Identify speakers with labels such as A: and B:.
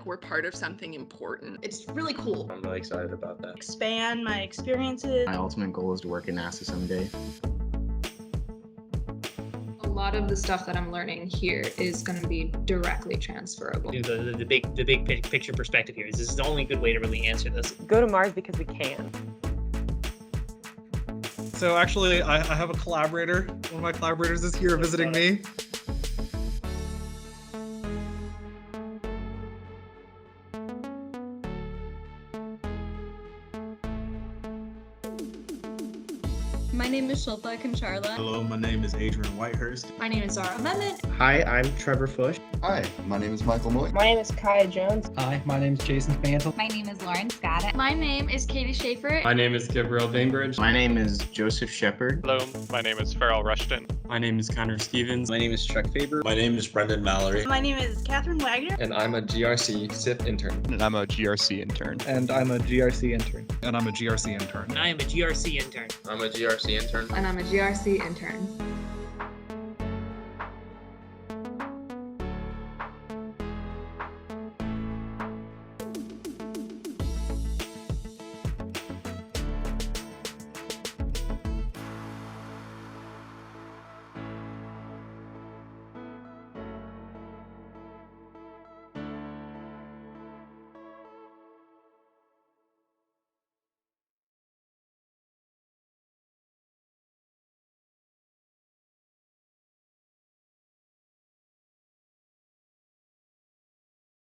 A: like we're part of something important.
B: It's really cool.
C: I'm really excited about that.
D: Expand my experiences.
E: My ultimate goal is to work in NASA someday.
F: A lot of the stuff that I'm learning here is going to be directly transferable.
G: The big picture perspective here is this is the only good way to really answer this.
H: Go to Mars because we can.
I: So actually, I have a collaborator. One of my collaborators is here visiting me.
J: My name is Shilpa Kancharla.
K: Hello, my name is Adrian Whitehurst.
J: My name is Zara Mehmet.
C: Hi, I'm Trevor Fush.
L: Hi, my name is Michael Moy.
H: My name is Kaya Jones.
M: Hi, my name is Jason Spantle.
N: My name is Lauren Scotta.
J: My name is Katie Schaefer.
O: My name is Gabriel Bainbridge.
E: My name is Joseph Shepard.
P: Hello, my name is Farrell Rushton.
O: My name is Connor Stevens.
Q: My name is Chuck Faber.
R: My name is Brendan Mallory.
D: My name is Catherine Wagner.
S: And I'm a GRC SIP intern.
T: And I'm a GRC intern.
C: And I'm a GRC intern.
I: And I'm a GRC intern.
G: And I am a GRC intern.
C: I'm a GRC intern.
F: And I'm a GRC intern.